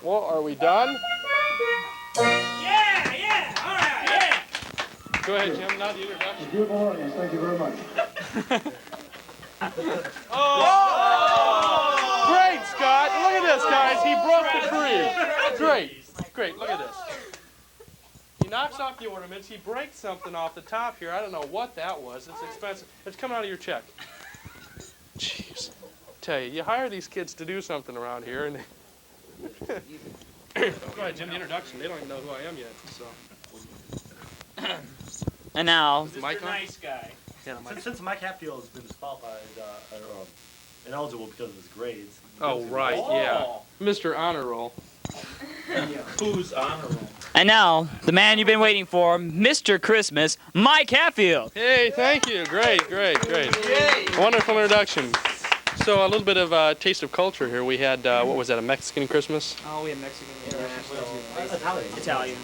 Well, are we done? Yeah, all right, yeah. Go ahead, Jim, now the introduction. Good morning, thank you very much. Great, Scott. Look at this, guys. He broke the tree. Great, look at this. He knocks off the ornaments. He breaks something off the top here. I don't know what that was. It's expensive. It's coming out of your check. Jeez. Tell you hire these kids to do something around here, and go ahead, Jim, the introduction. They don't even know who I am yet, so. And now, Mike Mr. Nice Guy. Yeah, Since Mike Hatfield has been disqualified, ineligible because of his grades. Oh, right, yeah. Mr. Honor Roll. Who's honor roll? and now, the man you've been waiting for, Mr. Christmas, Mike Hatfield. Hey, thank you. Great. Wonderful introduction. So a little bit of taste of culture here. We had, what was that, a Mexican Christmas? Oh, we have Mexican, Italian.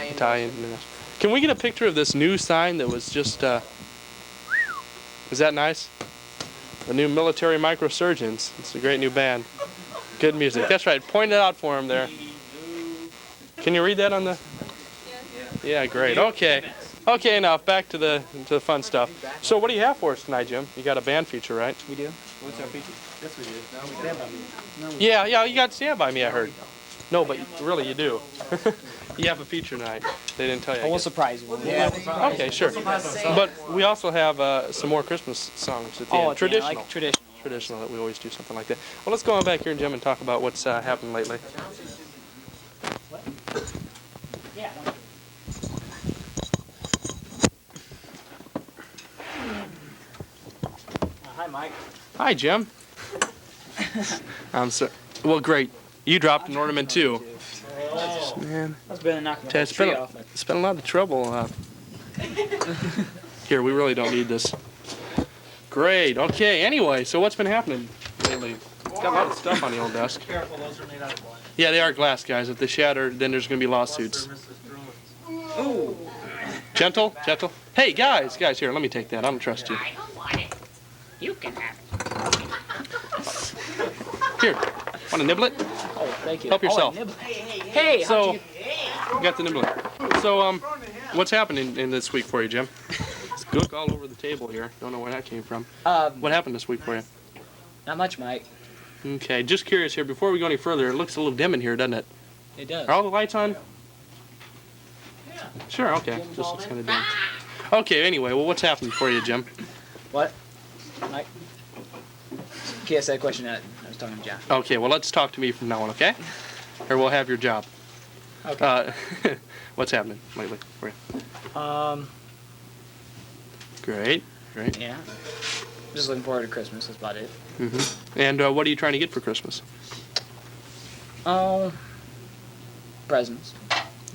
Italian. Yeah. Can we get a picture of this new sign that was just, is that nice? The new Military Microsurgeons. It's a great new band. Good music. That's right. Point it out for him there. Can you read that on the? Yeah, great. Okay. Okay, now back to the fun stuff. So what do you have for us tonight, Jim? You got a band feature, right? We do? What's our feature? Yes, we did. Now we stand by me. Yeah, you got Stand By Me, I heard. No, but really you do. You have a feature tonight. They didn't tell you. We'll surprise you. Okay, sure. But we also have some more Christmas songs at the end. Traditional. Like traditional. Traditional that we always do something like that. Well, let's go on back here, Jim, and talk about what's happened lately. Yeah. Hi, Mike. Hi, Jim. I'm sorry. Well, great. You dropped an ornament too. Man, That's better than knocking Ted, the tree off. it's been a lot of trouble. Here, we really don't need this. Great. Okay. Anyway, so what's been happening lately? It's got a lot of stuff on the old desk. Careful, those are made out of glass. Yeah, they are glass, guys. If they shatter, then there's going to be lawsuits. Ooh. Gentle. Hey, guys, here, let me take that. I don't trust you. I don't want it. You can have it. Here, want to nibble it? Oh, thank you. Help yourself. Oh, hey, So, you got the nibble it. So, what's happening in this week for you, Jim? It's gook all over the table here. Don't know where that came from. What happened this week for you? Not much, Mike. Okay, just curious here. Before we go any further, it looks a little dim in here, doesn't it? It does. Are all the lights on? Sure, okay. Just looks kind of dim. Okay, anyway, well, what's happened for you, Jim? What? Mike? Can't say that question yet. I was talking to John. Okay, well, let's talk to me from now on, okay? Or we'll have your job. Okay. What's happening lately for you? Great. Yeah. Just looking forward to Christmas. That's about it. Mm-hmm. And what are you trying to get for Christmas? Oh, presents.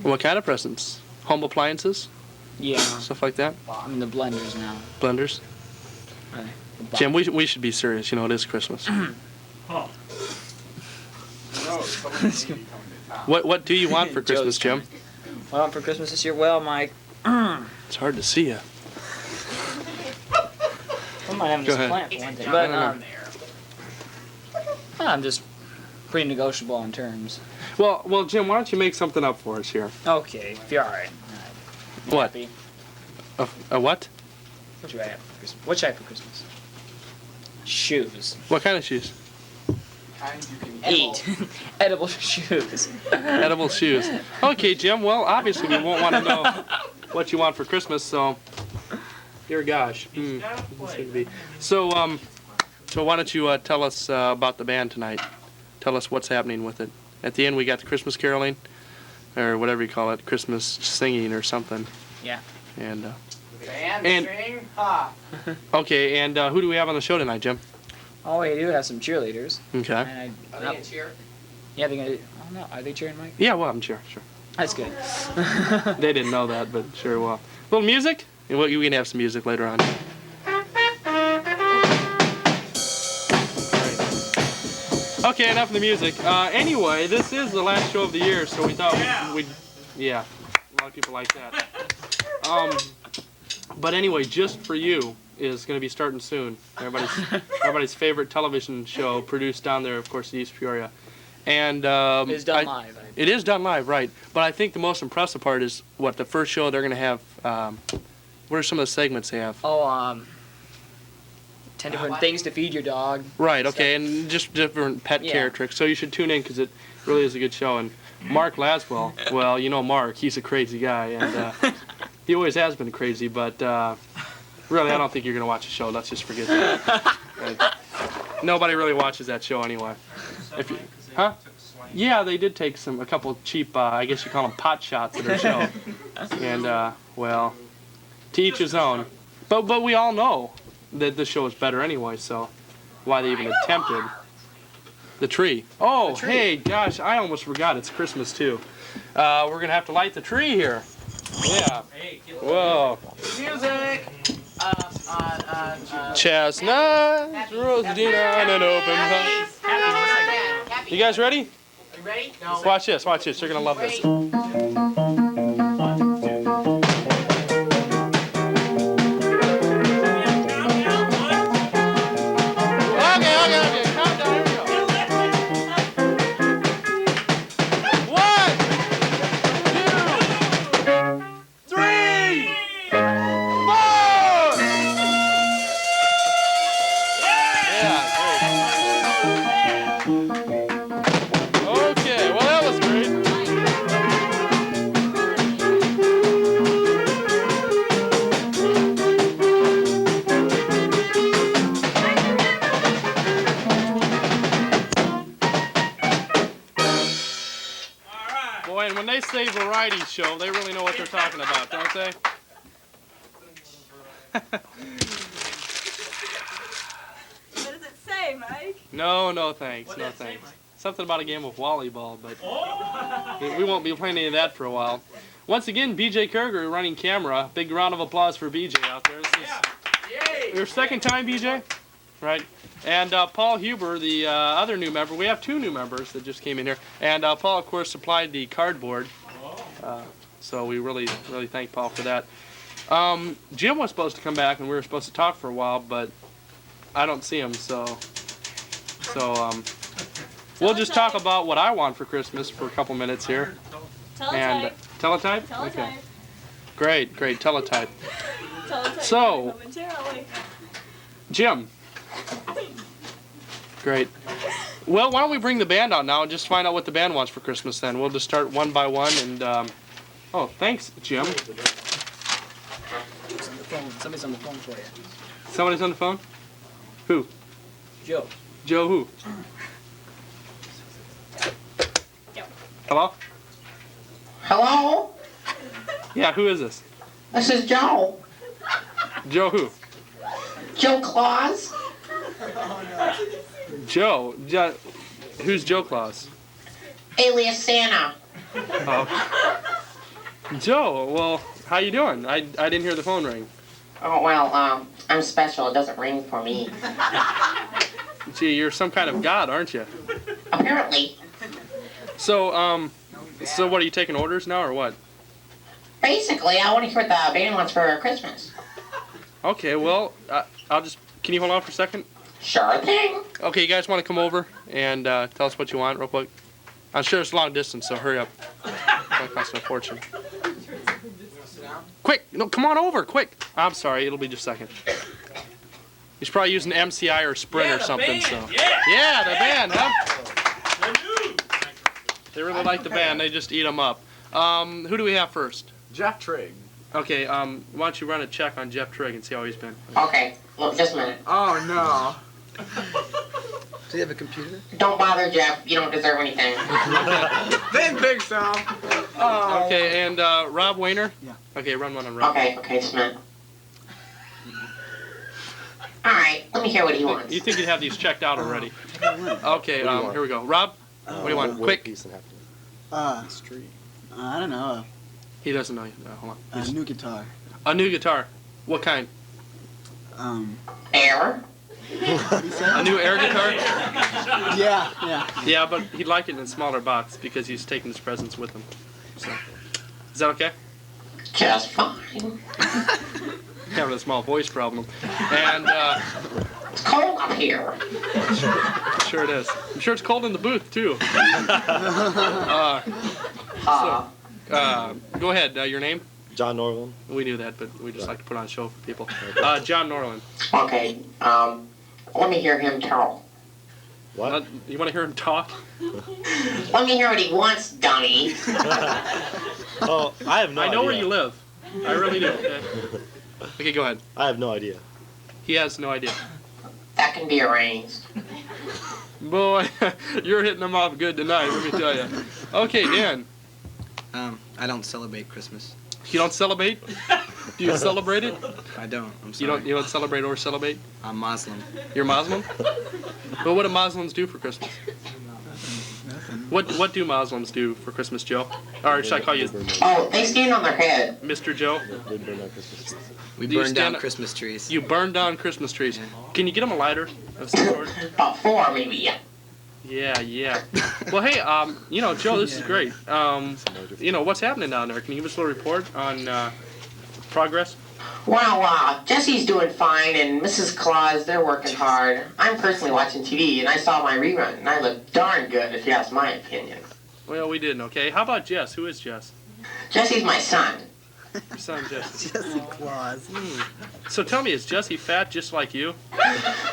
What kind of presents? Home appliances? Yeah. Stuff like that? I mean, the blenders now. Blenders? Right. Jim, we should be serious. You know, it is Christmas. What do you want for Christmas, Jim? What I want for Christmas this year? Well, Mike, It's hard to see you. I might have Go this ahead. plant for one thing. But No. I'm just pretty negotiable on terms. Well, Jim, why don't you make something up for us here? Okay, if you're all right. What? Happy. A what? What should I have for Christmas? What should I have for Christmas? Shoes. What kind of shoes? Eat. Edible shoes. Edible shoes. Okay, Jim. Well, obviously we won't want to know what you want for Christmas, so. Dear gosh. So, so why don't you tell us about the band tonight? Tell us what's happening with it. At the end, we got the Christmas caroling, or whatever you call it, Christmas singing or something. Yeah. And Band sing ha. okay, and who do we have on the show tonight, Jim? Oh, we do have some cheerleaders. Okay. And Are they gonna cheer? yeah, they're gonna. Oh no, are they cheering, Mike? Yeah, well, I'm sure. That's good. They didn't know that, but sure, well. A little music? And we can have some music later on. Okay, enough of the music. Anyway, this is the last show of the year, so we thought we'd yeah, a lot of people like that. But anyway, Just For You is going to be starting soon. Everybody's favorite television show, produced down there, of course, in East Peoria. And It's done live. it is done live, right? But I think the most impressive part is what the first show they're going to have. What are some of the segments they have? Oh, 10 different things to feed your dog. Right, okay, and just different pet care tricks. So you should tune in because it really is a good show. And Mark Laswell, well, you know Mark, he's a crazy guy, and he always has been crazy, but really I don't think you're going to watch the show. Let's just forget that. Nobody really watches that show anyway. Huh? Yeah, they did take a couple cheap, I guess you call them pot shots at their show. And, well, to each his own. But we all know that the show is better anyway, so why they even attempted. The tree. Oh, hey, gosh, I almost forgot. It's Christmas, too. We're going to have to light the tree here. Yeah. Whoa. Music. Chestnuts roasting on an open fire. You guys ready? You ready? No. Watch this, watch this. You're going to love this. Say variety show, they really know what they're talking about, don't they? What does it say, Mike? No thanks, no thanks. Something about a game of volleyball, but we won't be playing any of that for a while. Once again, BJ Kerger running camera. Big round of applause for BJ out there. This is your second time, BJ? Right. And Paul Huber, the other new member. We have two new members that just came in here. And Paul, of course, supplied the cardboard. So we really thank Paul for that. Jim was supposed to come back, and we were supposed to talk for a while, but I don't see him, so we'll just talk about what I want for Christmas for a couple minutes here. Teletype. Teletype? Teletype. Okay. Great, teletype. Teletype. So, momentarily. Jim. Great. Well, why don't we bring the band out now and just find out what the band wants for Christmas then. We'll just start one by one and, oh, thanks, Jim. Somebody's on the phone for you. Somebody's on the phone? Who? Joe. Joe who? Hello? Hello? Yeah, who is this? This is Joe. Joe who? Joe Claus. Joe. Who's Joe Claus? Alias Santa. Oh. Joe, well, how you doing? I didn't hear the phone ring. Oh, well, I'm special. It doesn't ring for me. Gee, you're some kind of god, aren't you? Apparently. So, so what, are you taking orders now, or what? Basically, I want to hear what the band wants for Christmas. Okay, well, I'll just... Can you hold on for a second? Sure thing. Okay, you guys want to come over and tell us what you want real quick? I'm sure it's a long distance, so hurry up. It'll cost a fortune. Quick! No, come on over, quick! I'm sorry, it'll be just a second. He's probably using MCI or Sprint or something, so... Yeah, the band, huh? like the band. They just eat them up. Who do we have first? Jeff Trigg. Okay, why don't you run a check on Jeff Trigg and see how he's been? Okay, look, just a minute. Oh, no. Do you have a computer? Don't bother, Jeff. You don't deserve anything. Didn't think so. Oh. Okay, and Rob Weiner? Yeah. Okay, run one on Rob. Okay, just a minute. Alright, let me hear what he wants. You think you'd have these checked out already? Okay, here we go. Rob, what do you want? Quick. Street. I don't know. He doesn't know you. Hold on. A new guitar. A new guitar. What kind? Air? A new air guitar? Yeah. Yeah, but he'd like it in a smaller box because he's taking his presents with him. So, is that okay? Just fine. Having a small voice problem. And, It's cold up here. sure it is. I'm sure it's cold in the booth, too. Go ahead. Your name? John Norland. We knew that, but we just like to put on a show for people. John Norland. Okay, let me hear him tell. What? You want to hear him talk? Let me hear what he wants, dummy. Oh, I have no idea. I know where you live. I really do. Okay, go ahead. I have no idea. He has no idea. That can be arranged. Boy, you're hitting them off good tonight, let me tell you. Okay, Dan. I don't celebrate Christmas. You don't celebrate? Do you celebrate it? I don't. I'm sorry. You don't celebrate or celebrate? I'm Muslim. You're Muslim? Well, what do Muslims do for Christmas? What do Muslims do for Christmas, Joe? Or should I call you Oh, they stand on their head. Mr. Joe? We Do you burn down stand- Christmas trees. You burn down Christmas trees. Can you get them a lighter of some sort? About 4, maybe. Yeah. Well, hey, Joe, this is great. What's happening down there? Can you give us a little report on progress? Well, Jesse's doing fine, and Mrs. Claus, they're working hard. I'm personally watching TV, and I saw my rerun, and I look darn good, if you ask my opinion. Well, we didn't, okay? How about Jess? Who is Jess? Jesse's my son. Your son, Jesse. Jesse Claus. So tell me, is Jesse fat just like you?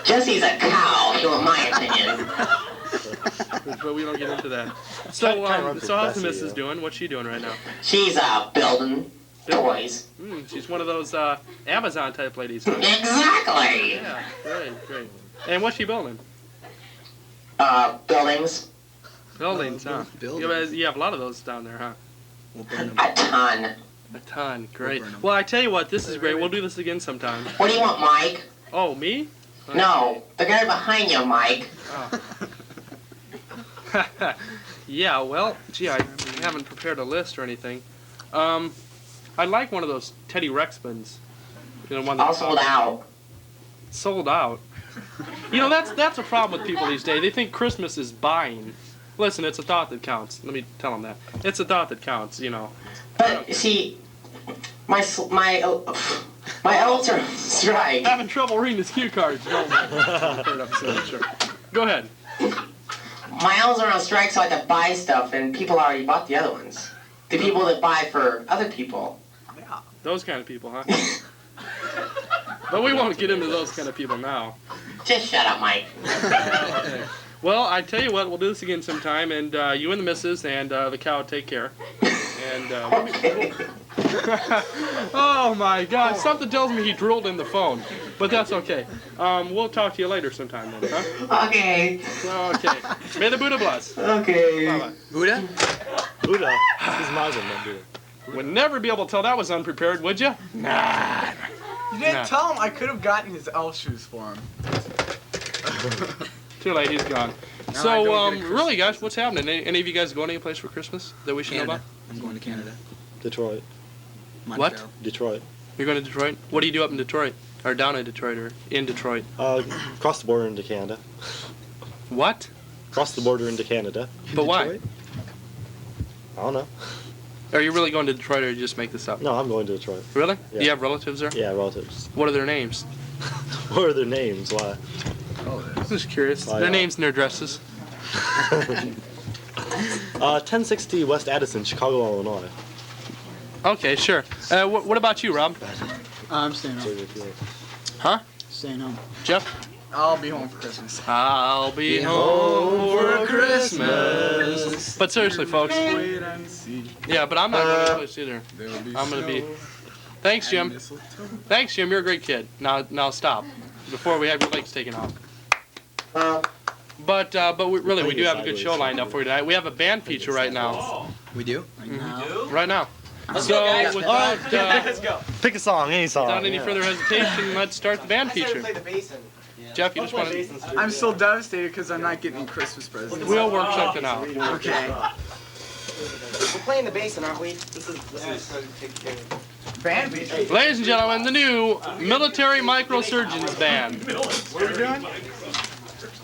Jesse's a cow, in my opinion. But we don't get into that. So how's the missus doing? What's she doing right now? She's, building toys. She's one of those Amazon type ladies, huh? Exactly. Yeah, great. And what's she building? Buildings. Buildings, huh? Buildings. You have a lot of those down there, huh? We'll burn them. A ton. A ton, great. burn 'em. Well, I tell you what, this is great. We'll do this again sometime. What do you want, Mike? Oh, me? No, the guy behind you, Mike. Oh. Yeah, well, gee, I haven't prepared a list or anything. I'd like one of those Teddy Ruxpins. One All sold out. Sold out? That's a problem with people these days. They think Christmas is buying. Listen, it's a thought that counts. Let me tell them that. It's a thought that counts, But, see, my elves are on strike. Having trouble reading his cue cards. Sure. Go ahead. My elves are on strike, so I have to buy stuff, and people already bought the other ones. The people that buy for other people. Those kind of people, huh? But we won't get into those kind of people now. Just shut up, Mike. Okay. Well, I tell you what, we'll do this again sometime, and you and the missus and the cow take care. And Okay. oh my God! Something tells me he drooled in the phone, but that's okay. We'll talk to you later sometime then, huh? Okay. Okay. May the Buddha bless. Okay. Bye-bye. Buddha? Buddha. He's Muslim, not Buddha. Would never be able to tell that was unprepared, would you? Nah. You didn't Nah. tell him I could have gotten his elf shoes for him. Too late, he's gone. Now I So, don't get a Christmas really, guys, what's happening? Any of you guys going any place for Christmas that we should know Canada. about? I'm going to Canada. Detroit. What? Montreal. Detroit. You're going to Detroit? What do you do up in Detroit? Or down in Detroit, or in Detroit? Cross the border into Canada. What? Cross the border into Canada. But why? Detroit? I don't know. Are you really going to Detroit, or you just make this up? No, I'm going to Detroit. Really? Yeah. Do you have relatives there? Yeah, relatives. What are their names? What are their names? Why? I'm just curious. Oh, Their yeah. names and their addresses. 1060 West Addison, Chicago, Illinois. Okay, sure. What about you, Rob? I'm staying home. Huh? Staying home. Jeff? I'll be home for Christmas. I'll be home for Christmas. But seriously, folks. Wait and see. Yeah, but I'm not going to this either. There'll be I'm going to be. snow Thanks, Jim. and mistletoe. Thanks, Jim. You're a great kid. Now stop. Before we have your legs taken off. But we do have a good show lined up for you tonight. We have a band feature right now. We do? Right now. Let's So go, guys. without Let's go. Pick a song, any song. without any further hesitation, let's start the band I said feature. play the bass in. Jeff, you just want to. I'm still devastated because I'm not getting Christmas presents. We'll work something out. Okay. We're playing the bass in, aren't we? Band feature. Ladies and gentlemen, the new Military Microsurgeons Band. What are we doing?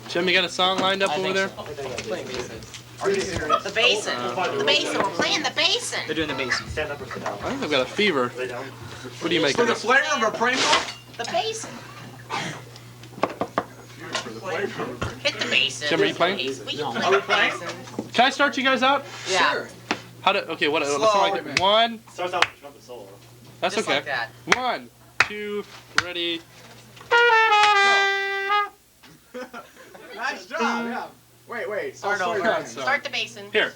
Jim, you got a song lined up over there? The basin. The basin. We're playing the basin. They're doing the bass. Stand up or sit down. I think I've got a fever. Lay down. What do you make For of the this? flavor of a Pringle? The basin. Hit the basin. Jim, are you playing? We can play the basin. Can I start you guys out? Yeah. Sure. How to? Okay, what? Slow. Let's song like that. One. Starts out with the trumpet solo. That's Just okay. like that. 1, 2, ready. Nice job, yeah. Wait. Start I'll slow over. down. Start the basin. Here.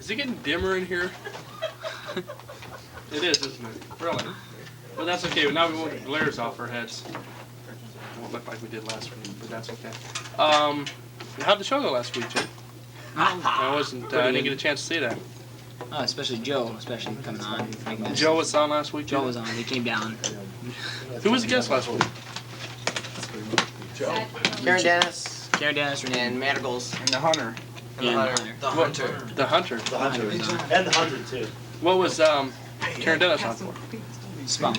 Is it getting dimmer in here? It is, isn't it? Really? But that's okay. Now we won't get glares off our heads. It won't look like we did last week, but that's okay. How'd the show go last week, Jim? I didn't get a chance to see that. Especially Joe, coming on. making us- Joe was on last week. Joe too? was on. He came down. Who was the guest last week? Karen Dennis Karen Dennis, Renee, and Madrigals. And the hunter. and The What? Hunter. The Hunter. The Hunter. was on. And the 100 too. What was Karen Dennis on for? Spunk.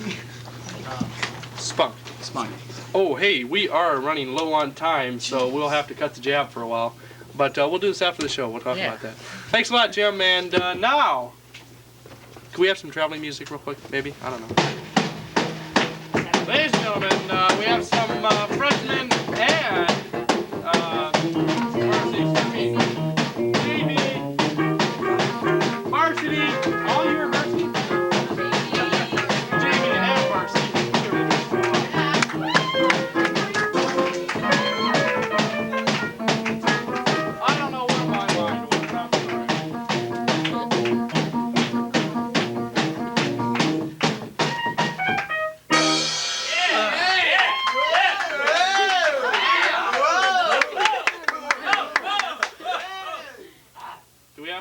Spunk. Spunk. Oh, hey, we are running low on time, so we'll have to cut the jab for a while. But we'll do this after the show. We'll talk about that. Thanks a lot, Jim. And now, can we have some traveling music real quick, maybe? I don't know. Ladies and gentlemen, we have some freshmen and varsity, all your varsity. Jamie and varsity. I don't know where my mind went.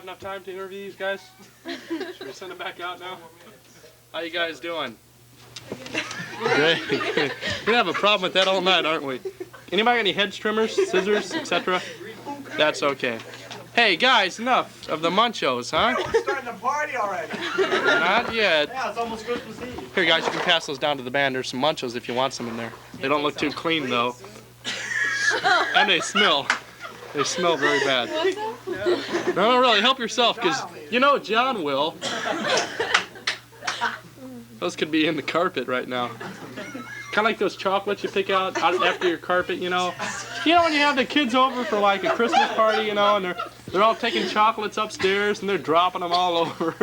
enough time to interview these guys? Should we send them back out now? How you guys doing? Great. We're gonna have a problem with that all night, aren't we? Anybody got any hedge trimmers, scissors, etc.? That's okay. Hey guys, enough of the munchos, huh? We're starting the party already. Not yet. Yeah, it's almost Christmas Eve. Here guys, you can pass those down to the band. There's some munchos if you want some in there. They don't look too clean though. And they smell. They smell very bad. No, really, help yourself, because you know John will. Those could be in the carpet right now. Kind of like those chocolates you pick out after your carpet, you know. You know when you have the kids over for like a Christmas party, you know, and they're all taking chocolates upstairs and they're dropping them all over.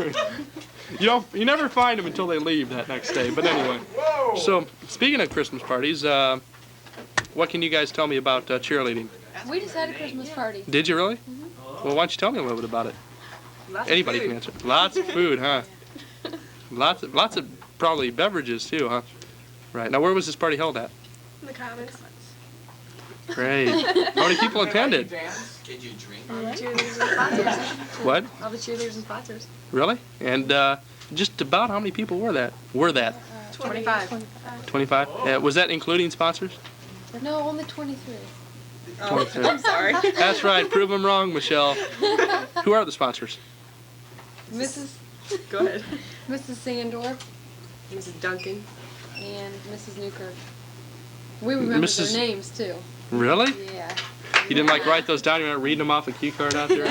You never find them until they leave that next day. But anyway, so speaking of Christmas parties, what can you guys tell me about cheerleading? We just had a Christmas party. Did you really? Well, why don't you tell me a little bit about it? Anybody can answer. Lots of food, huh? Lots of probably beverages too, huh? Right. Now, where was this party held at? In the Commons. Great. How many people attended? Did you drink? Cheerleaders and sponsors. What? All the cheerleaders and sponsors. Really? And just about how many people were that? 25. 25? Was that including sponsors? No, only 23. 23. I'm sorry. That's right. Prove them wrong, Michelle. Who are the sponsors? Mrs. Go ahead. Mrs. Sandor Mrs. Duncan. and Mrs. Newkirk. We remember Mrs. their names too. Really? Yeah. You didn't like write those down? You're not reading them off a cue card out there?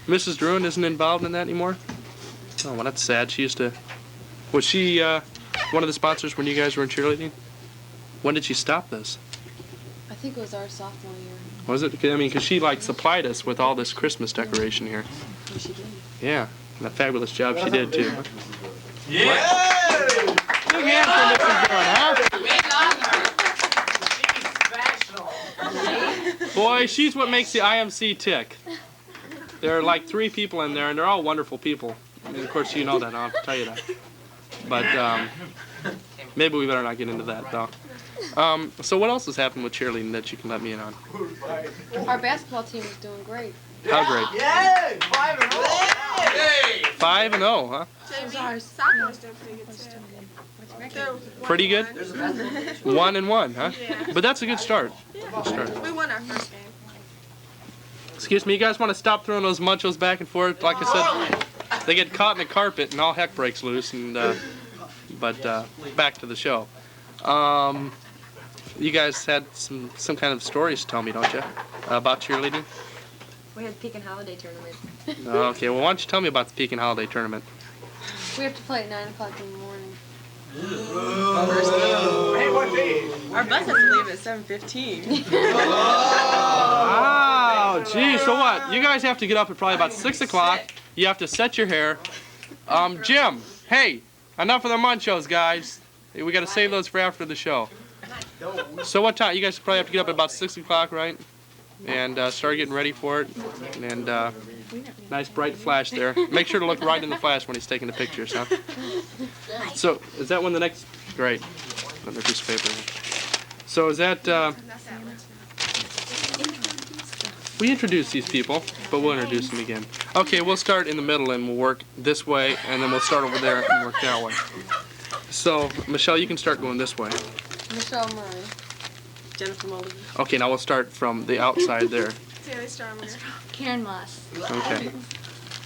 Mrs. Druin isn't involved in that anymore? Oh, well, that's sad. She used to... Was she one of the sponsors when you guys were in cheerleading? When did she stop this? I think it was our sophomore year. Was it? I mean, because she, like, supplied us with all this Christmas decoration here. When she did. Yeah. And a fabulous job she did, too. Yeah! Big hand for Mrs. Druin, huh? Boy, she's what makes the IMC tick. There are like 3 people in there, and they're all wonderful people. And of course, you know that. I don't have to tell you that. But maybe we better not get into that, though. So what else has happened with cheerleading that you can let me in on? Our basketball team is doing great. How great? Yay! 5-0! 5-0, huh? Soccer's doing pretty good too. Pretty good? 1-1, huh? But that's a good start. Good start. We won our first game. Excuse me, you guys want to stop throwing those munchos back and forth? Like I said, they get caught in the carpet and all heck breaks loose. And but back to the show. You guys had some kind of stories to tell me, don't you, about cheerleading? We had Pekin Holiday Tournament. Okay, well, why don't you tell me about the Pekin Holiday Tournament? We have to play at 9 o'clock in the morning. Hey, what day? Our bus has to leave at 7:15. Oh, geez, so what? You guys have to get up at probably about 6 o'clock. You have to set your hair. Jim, hey, enough of the munchos, guys. We got to save those for after the show. So what time? You guys probably have to get up at about 6 o'clock, right? And start getting ready for it. And nice bright flash there. Make sure to look right in the flash when he's taking the pictures, huh? So is that when the next? Great. Another piece of paper. So is that? We introduced these people, but we'll introduce them again. Okay, we'll start in the middle and we'll work this way, and then we'll start over there and work that way. So Michelle, you can start going this way. Michelle Murray. Jennifer Mulligan. Okay, now we'll start from the outside there. Taylor Starmer. Karen Moss. Okay.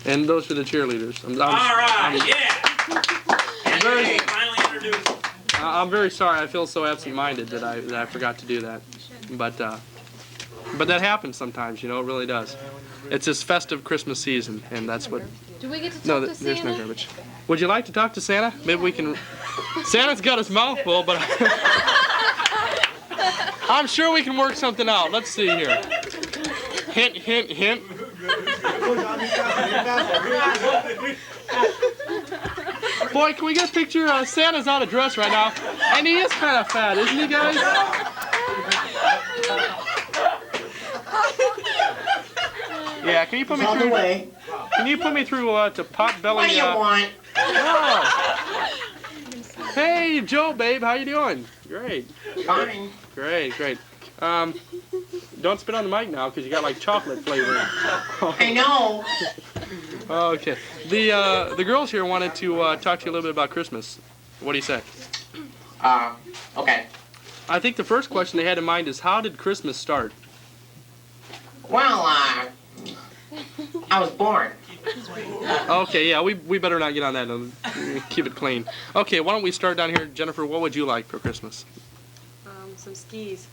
And those are the cheerleaders. All right, yeah. And very- finally introduced. I'm very sorry. I feel so absent-minded that I forgot to do that. But that happens sometimes, you know. It really does. It's this festive Christmas season, and that's what. Do we get to talk No, to there's Santa? no garbage. Would you like to talk to Santa? Maybe we can. Santa's got his mouth full, but I'm sure we can work something out. Let's see here. Hint, hint, hint. Boy, can we get a picture? Santa's out of dress right now, and he is kind of fat, isn't he, guys? Yeah, can you put me On the through? way. Can you put me through to Potbelly? What do you want? Oh. Hey, Joe, babe, how you doing? Great. Fine. Great, great. Don't spit on the mic now, because you got like chocolate flavor. I know. Okay. The girls here wanted to talk to you a little bit about Christmas. What do you say? Okay. I think the first question they had in mind is, how did Christmas start? Well, I was born. Okay, yeah, we better not get on that. Keep it clean. Okay, why don't we start down here, Jennifer? What would you like for Christmas? Some skis.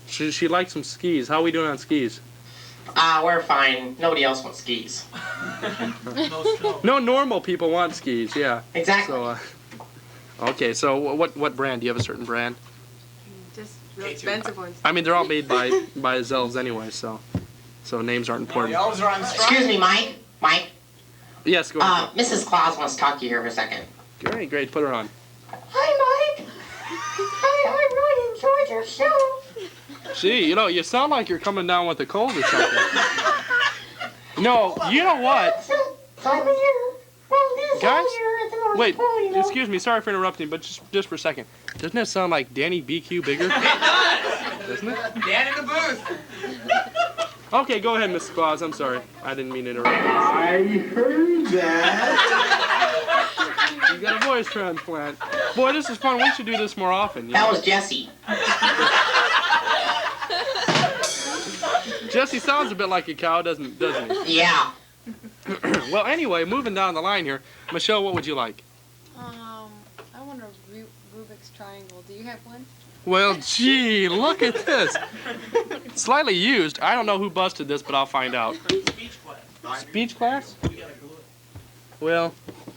She likes some skis. How are we doing on skis? We're fine. Nobody else wants skis. No normal people want skis. Yeah. Exactly. So, okay. So what brand? Do you have a certain brand? Just real expensive ones. I mean, they're all made by Zels anyway, so names aren't important. Y'all are on the strike. Excuse me, Mike. Mike. Yes, go ahead. Mrs. Claus wants to talk to you here for a second. Great. Put her on. Hi, Mike. I really enjoyed your show. Gee, you sound like you're coming down with a cold or something. No, you know what? Time of year. Well, this Guys? time of year at the North Wait, Pole, you know. excuse me. Sorry for interrupting, but just for a second. Doesn't that sound like Danny BQ Bigger? Doesn't it? Dan in the booth. Okay, go ahead, Mrs. Claus. I'm sorry. I didn't mean to interrupt. I heard that. You got a voice transplant. Boy, this is fun. We should do this more often. That was Jesse. Jesse sounds a bit like a cow, doesn't he? Yeah. Well, anyway, moving down the line here. Michelle, what would you like? I want a Rubik's triangle. Do you have one? Well, gee, look at this. Slightly used. I don't know who busted this, but I'll find out. Speech class. Speech class? We gotta glue it. Well,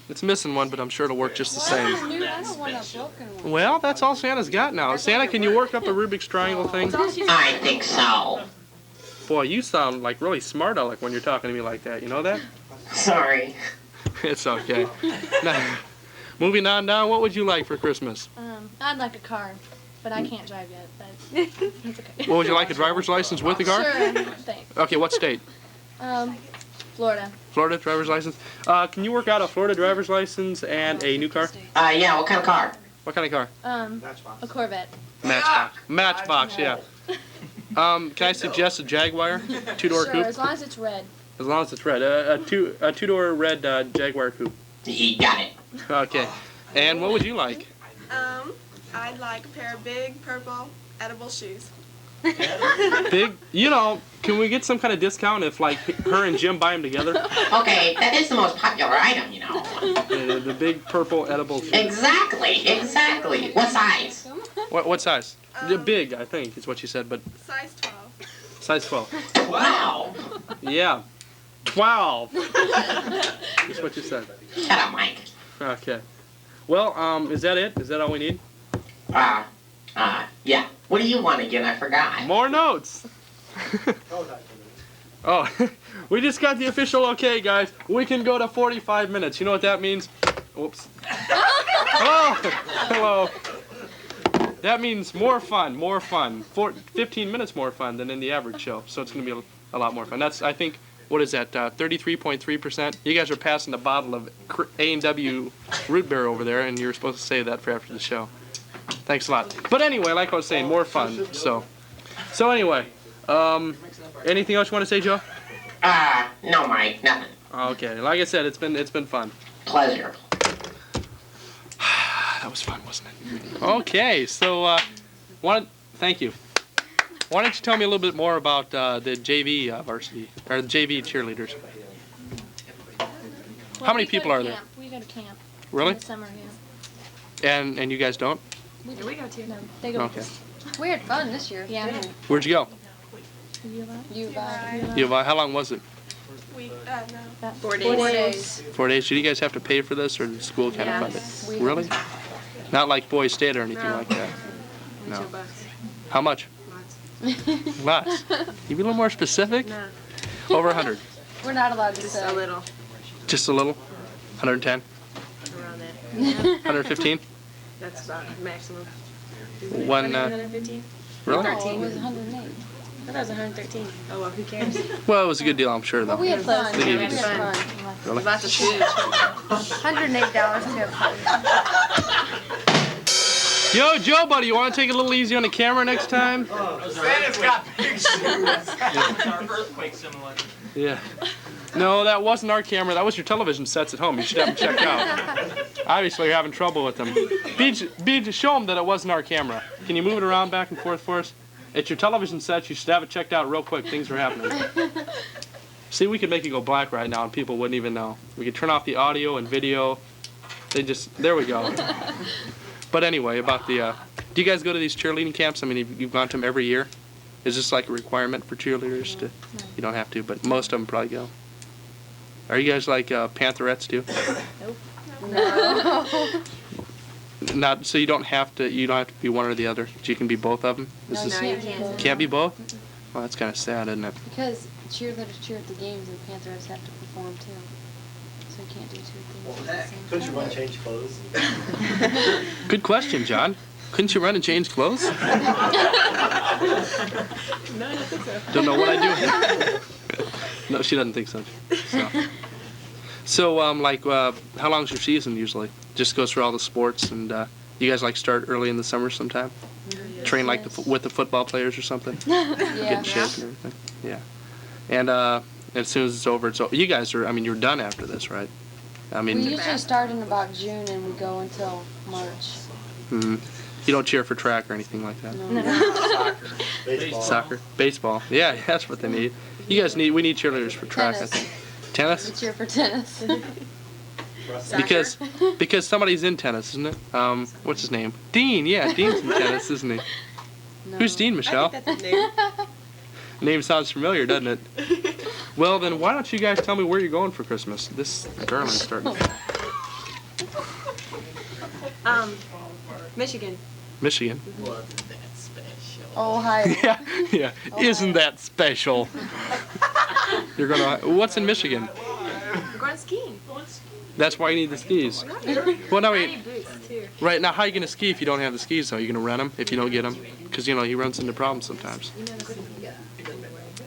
it's missing one, but I'm sure it'll work just the same. New, I don't want a broken one. Well, that's all Santa's got now. Santa, can you work up a Rubik's triangle thing? I think so. Boy, you sound like really smart, Alec, when you're talking to me like that. You know that? Sorry. It's okay. Now, moving on down, what would you like for Christmas? I'd like a car, but I can't drive yet. But it's okay. What would you like, a driver's license with the car? Sure. Thanks. Okay, what state? Florida. Florida driver's license. Can you work out a Florida driver's license and a new car? Yeah, what kind of car? What kind of car? A Corvette. Matchbox. Matchbox, yeah. Can I suggest a Jaguar? Two-door Sure, coupe? as long as it's red. As long as it's red. A two-door red Jaguar coupe. He got it. Okay. And what would you like? I'd like a pair of big purple edible shoes. Big, can we get some kind of discount if, like, her and Jim buy them together? Okay, that is the most popular item, you know. The big purple edible shoes. Exactly. What size? What size? Big, I think, is what you said, but Size 12. size 12. Wow. Yeah. 12. That's what you said. Shut up, Mike. Okay. Well, is that it? Is that all we need? Yeah. What do you want again? I forgot. More notes. Oh, we just got the official okay, guys. We can go to 45 minutes. You know what that means? Oops. Hello. That means more fun. 15 minutes more fun than in the average show. So it's going to be a lot more fun. That's, I think, what is that, 33.3%? You guys are passing the bottle of A&W root beer over there, and you're supposed to save that for after the show. Thanks a lot. But anyway, like I was saying, more fun. So anyway, anything else you want to say, Joe? No, Mike, nothing. Okay, like I said, it's been fun. Pleasure. That was fun, wasn't it? Okay, so thank you. Why don't you tell me a little bit more about the JV varsity or the JV cheerleaders? How many people are there? We go to camp. Really? In the summer, yeah. And you guys don't? Yeah, we go too. No, they go. Okay. We had fun this year. Yeah. Where'd you go? You How long was it? No. 4 days. 4 days. Did you guys have to pay for this, or did the school kind of fund it? Really? Not like Boys State or anything like that. No. How much? Lots. Can you be a little more specific? No. Over 100. We're not allowed to Just say. a little. Just a little? 110? Around there. 115? That's about maximum. One, 115? really? No, it was 108. I thought it was 113. Oh, well, who cares? Well, it was a good deal, I'm sure, though. But we had fun. They gave you We this. had fun. Really? Lots of food. $108 to have fun. Yo, Joe, buddy, you want to take it a little easy on the camera next time? Santa's got big shoes. Our earthquake simulator. Yeah. No, that wasn't our camera. That was your television sets at home. You should have them checked out. Obviously, you're having trouble with them. Beej, show them that it wasn't our camera. Can you move it around back and forth for us? It's your television sets. You should have it checked out real quick. Things are happening. See, we could make it go black right now and people wouldn't even know. We could turn off the audio and video. There we go. But anyway, about the, do you guys go to these cheerleading camps? I mean, you've gone to them every year? Is this like a requirement for cheerleaders to? You don't have to, but most of them probably go. Are you guys like Pantherettes too? Nope. No. Not so you don't have to be one or the other. You can be both of them. No, you can't. Can't be both? Well, that's kind of sad, isn't it? Because cheerleaders cheer at the games and Panthers have to perform too. So you can't do two things at the same Couldn't you time. run change clothes? Good question, John. Couldn't you run and change clothes? No, I don't think so. Don't know what I do. No, she doesn't think so. So like, how long's your season usually? Just goes through all the sports, and you guys like start early in the summer sometime? Train like with the football players or something? Get in shape and everything. Yeah. And as soon as it's over, it's over. You guys are, I mean, you're done after this, right? I mean, We usually start in about June and we go until March. You don't cheer for track or anything like that? No. Baseball. Soccer? Baseball. Yeah, we need cheerleaders for track. I Tennis. think. Tennis? We cheer for tennis. Because somebody's in tennis, isn't it? What's his name? Dean, yeah, Dean's in tennis, isn't he? No. Who's Dean, Michelle? I think that's his name. Name sounds familiar, doesn't it? Well, then why don't you guys tell me where you're going for Christmas? This darling's starting. Michigan. Michigan. Ohio. Yeah. Isn't that special? You're gonna. What's in Michigan? We're going skiing. That's why you need the skis. Well, no, I wait. need boots too. Right now, how are you gonna ski if you don't have the skis? Though, are you gonna rent them if you don't get them? Because he runs into problems sometimes.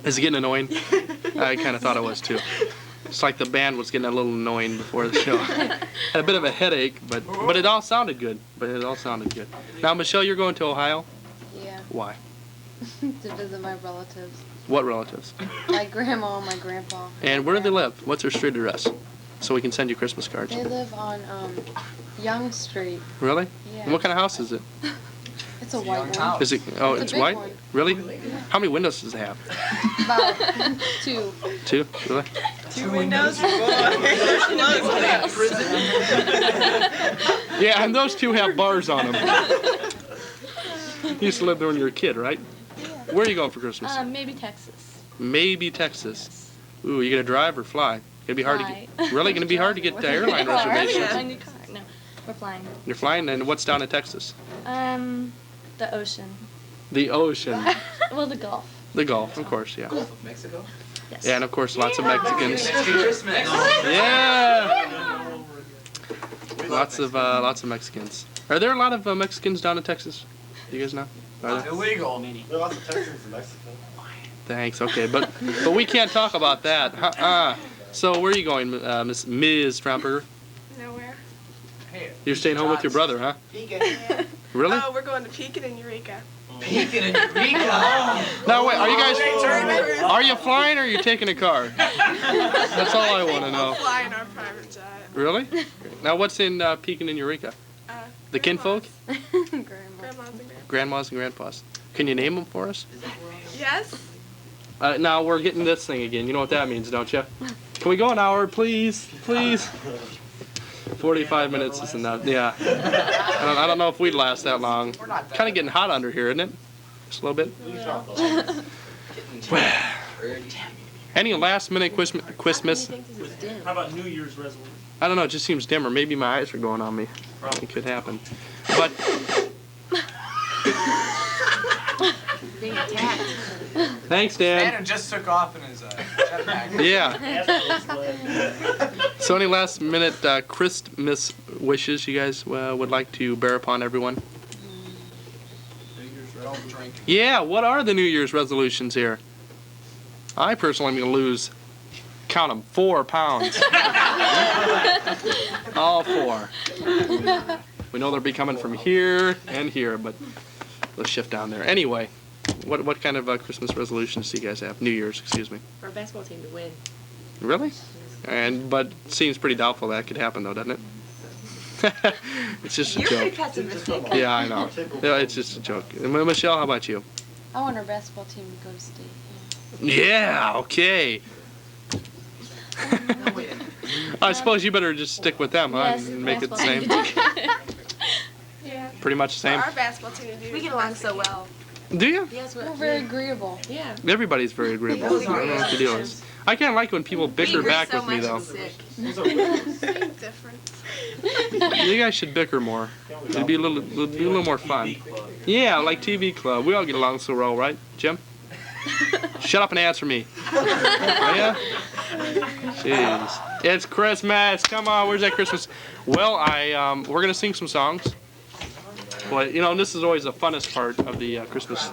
Is it getting annoying? I kind of thought it was too. It's like the band was getting a little annoying before the show. Had a bit of a headache, but it all sounded good. Now, Michelle, you're going to Ohio? Yeah. Why? To visit my relatives. What relatives? My grandma and my grandpa. And where do they live? What's their street address? So we can send you Christmas cards. They live on Young Street. Really? Yeah. And what kind of house is it? It's a white one. Is it? Oh, It's a it's big white? one. Really? How many windows does it have? About 2. 2? Really? 2 windows. Yeah, and those 2 have bars on them. You used to live there when you were a kid, right? Yeah. Where are you going for Christmas? Maybe Texas. Maybe Texas. Ooh, you gonna drive or fly? Gonna be hard to Fly. get. Really, gonna be hard to get the airline Car. reservations. My new car. No, we're flying. You're flying, and what's down in Texas? The ocean. The ocean, Well, the Gulf. the Gulf, of course, yeah. Gulf of Mexico? Yes. Yeah, and of course, lots of Mexicans. Christmas. Yeah. Lots of Mexicans. Are there a lot of Mexicans down in Texas? Do you guys know? Are there? Illegal. There are lots of Texans in Mexico. Thanks. Okay, but we can't talk about that. So where are you going, Ms. Framberger? Nowhere. You're staying home with your brother, huh? Pekin. Really? Oh, we're going to Pekin and Eureka. Pekin and Eureka. No, wait. Are you flying or are you taking a car? That's all I want to know. We'll fly in our private jet. Really? Now, what's in Pekin and Eureka? The kinfolk? Grandmas and grandpas. Grandmas and grandpas. Can you name them for us? Yes. Now we're getting this thing again. You know what that means, don't you? Can we go an hour, please? Please? 45 minutes is enough. Yeah. I don't know if we'd last that long. Kind of getting hot under here, isn't it? Just a little bit. Any last-minute Christmas? How about New Year's resolution? I don't know. It just seems dimmer. Maybe my eyes are going on me. It could happen. But Being attacked. thanks, Dan. Santa just took off in his jetpack. Yeah. So any last-minute Christmas wishes you guys would like to bear upon everyone? Don't drink. Yeah, what are the New Year's resolutions here? I personally am going to lose, count them, 4 pounds. All 4. We know they'll be coming from here and here, but let's shift down there. Anyway, what kind of Christmas resolutions do you guys have? New Year's, excuse me. For our basketball team to win. Really? But it seems pretty doubtful that could happen, though, doesn't it? It's just a You're pretty joke. pessimistic. Yeah, I know. Yeah, it's just a joke. Michelle, how about you? I want our basketball team to go to state. Yeah, okay. I suppose you better just stick with them, huh? Yes, And make it the same. Yeah. Pretty much the same. Our basketball team to do. We get along so well. Do you? Yes, We're very agreeable. Yeah. Everybody's very agreeable. I don't know what the deal is. I can't like when people bicker back with me, though. Same difference. You guys should bicker more. It'd be a little more fun. Yeah, like TV Club. We all get along so well, right, Jim? Shut up and answer me. Oh, yeah? Jeez. It's Christmas. Come on, where's that Christmas? Well, we're gonna sing some songs. Well, you know, this is always the funnest part of the Christmas.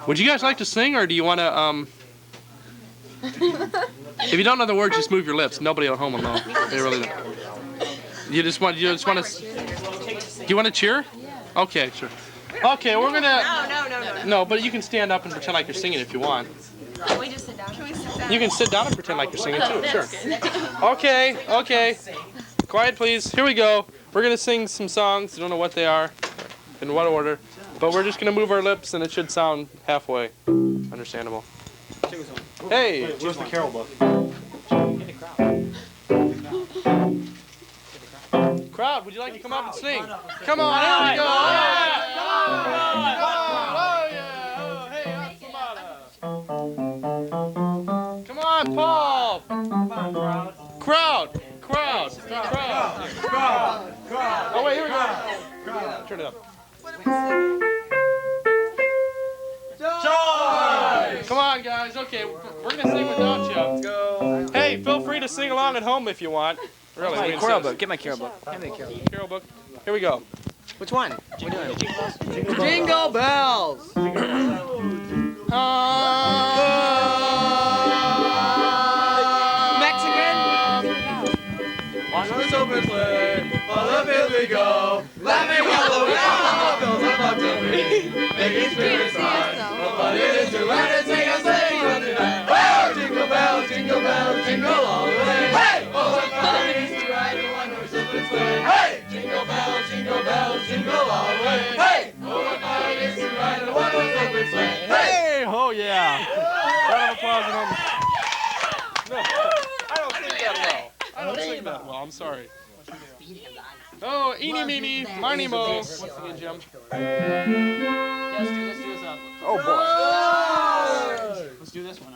Would you guys like to sing, or do you want to? If you don't know the words, just move your lips. Nobody at home will know. They really don't. You just want to. Do you want to cheer? Yeah. Okay, sure. Okay, we're gonna. No. No, but you can stand up and pretend like you're singing if you want. Can we just sit down? Can we sit down? You can sit down and pretend like you're singing too. Sure. Okay. Quiet, please. Here we go. We're gonna sing some songs. I don't know what they are, in what order, but we're just gonna move our lips, and it should sound halfway understandable. Hey. Wait, where's the carol book? Crowd, would you like to come up and sing? Come on, here we go. Yeah. Oh, yeah. Oh, hey, Aunt Samara. Come on, Paul. Crowd. Oh, wait, here we go. Turn it up. Joy! Come on, guys. Okay, we're going to sing without you. Go. Hey, feel free to sing along at home if you want. Really, we Carol insist. book. Get my carol book. Carol book. Here we go. Which one? Jingle Bells. Mexican? On this open sleigh, all the fields we go, laughing while the bells are up to ring, making spirits rise. What fun it is to ride and sing a sleigh ride tonight. Oh, jingle bells, jingle all the way. Hey, oh, what fun it is to ride in one horse open sleigh. Hey, jingle bells, jingle all the way. Hey, oh, what fun it is to ride in one horse open sleigh. Hey, oh yeah. Round of applause at home. No, I don't sing that well. I'm sorry. Oh, eeny, meeny, miny, mo. Once again, Jim. Let's do this up. Oh boy. Let's do this one.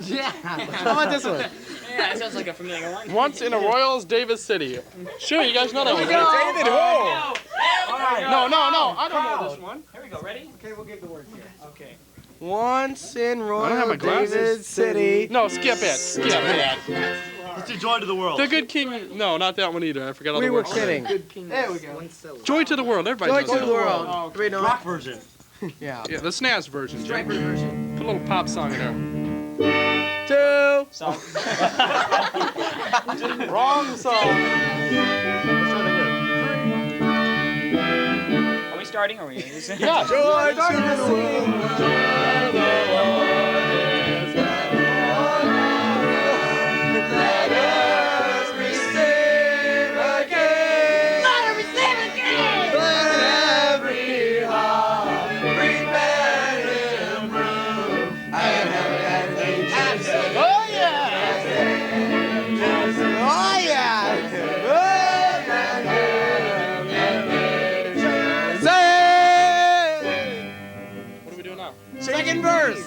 Yeah. How about this one? Yeah, that sounds like a familiar one. Once in a Royals, Davis City. Sure, you guys know that one. David Ho. No, I don't know this one. Here we go. Ready? Okay, we'll give the word here. Okay. Once in I don't have my Royal glasses. David City. No, skip it. Let's do Joy to the World. The Good King. No, not that one either. I forgot all We the were words. kidding. There we go. Joy to the World. Everybody Joy knows to that. the world. Everybody know Rock it? version. Yeah. Yeah, the snaz version, Jim. Put a little pop song in there. 2. Wrong song. Are we starting? Or are we? Yeah. Joy to the world. Let us receive again. Let every heart prepare Him room. And heaven and angels say, oh yeah. Oh yeah. What do we do now? Second verse.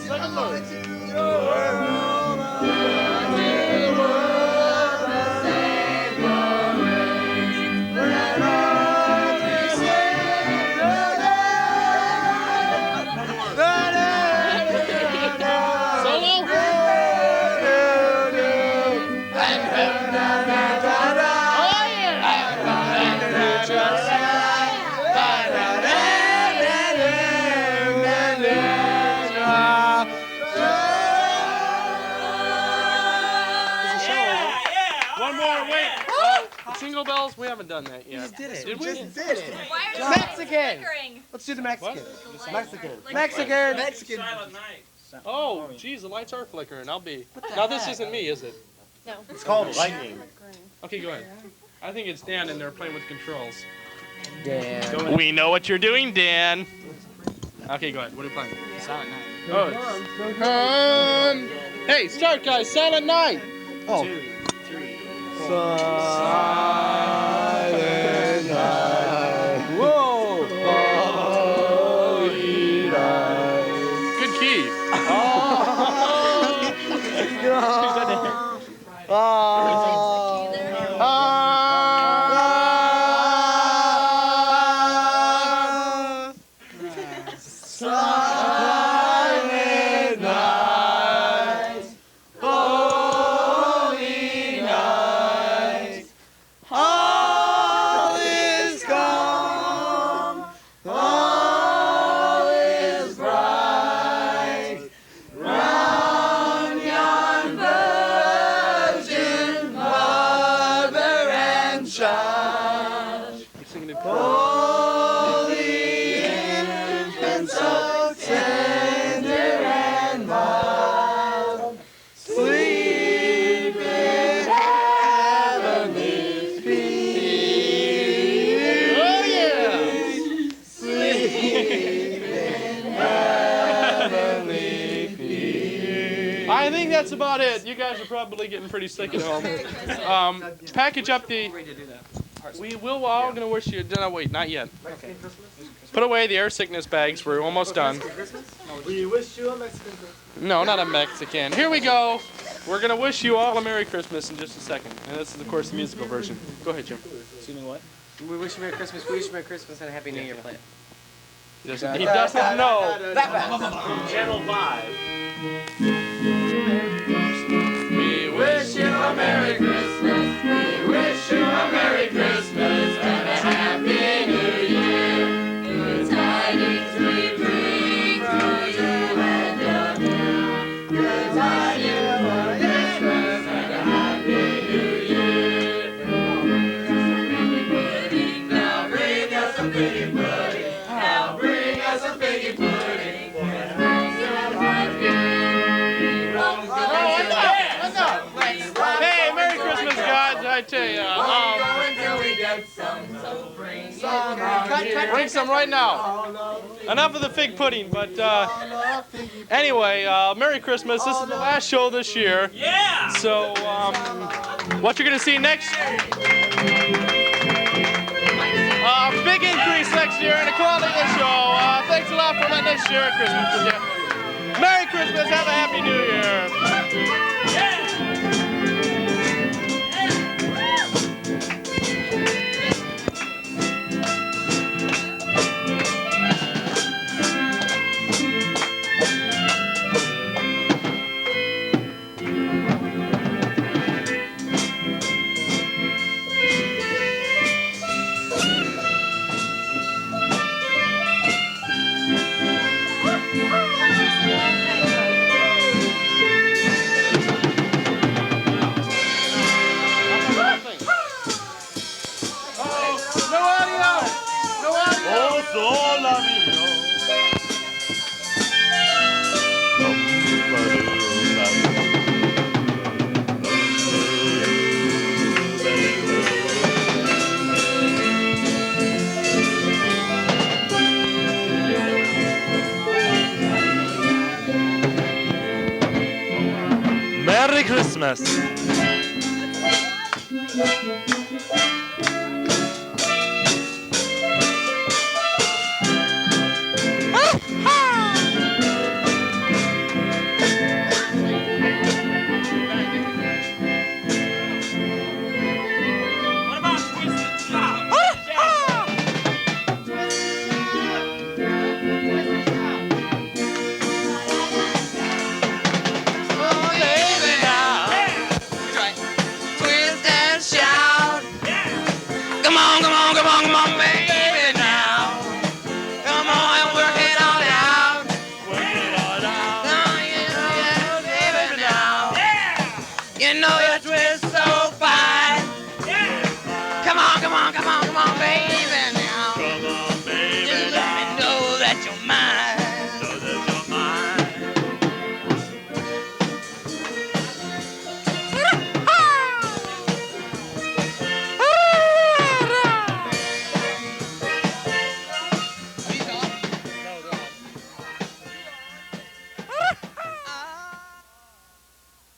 Jingle Bells? We haven't done that yet. We just did it. Did we? just did it. Why are you Mexican. bickering? Let's do the Mexican. What? Mexican. Mexican. Silent night. Oh, geez, the lights are flickering. I'll be. Now this isn't me, is it? No. It's called lightning. Okay, go ahead. I think it's Dan in there playing with controls. Dan. We know what you're doing, Dan. Okay, go ahead. What are you playing? Silent Night. Oh, hey, start, guys. Silent Night. Oh. 2, 3, 4. Silent night. Whoa. Holy night. Good key. Silent night. Holy night. All is calm. All is bright. Round yon virgin mother and child. You're singing it. Holy infant, so tender and mild, sleep in heavenly peace. Oh, yeah. Sleep in heavenly peace. I think that's about it. You guys are probably getting pretty sick at home. Package up the. We're all going to wish you. No, wait, not yet. Put away the air sickness bags. We're almost done. We wish you a Mexican Christmas. No, not a Mexican. Here we go. We're going to wish you all a Merry Christmas in just a second. And this is, of course, the musical version. Go ahead, Jim. Assuming what? We wish you Merry Christmas. We wish you Merry Christmas and a Happy New Year. Play it. He doesn't know. That fast. Channel 5. We wish you a Merry Christmas. We wish you a Merry Christmas and a Happy New Year. Good tidings we bring to you and your dear. Good tidings for Christmas and a Happy New Year. Now bring us a piggy pudding. Now bring us a piggy pudding. Hey, Merry Christmas, guys. I tell you. Bring some right now. Enough of the fig pudding, but anyway, Merry Christmas. This is the last show this year. Yeah! So, what you're going to see next year, big increase next year in the quality of the show. Thanks a lot for letting us share Christmas with you. Merry Christmas. Have a Happy New Year. Merry Christmas. Come on, baby, now. Just let me know that you're mine.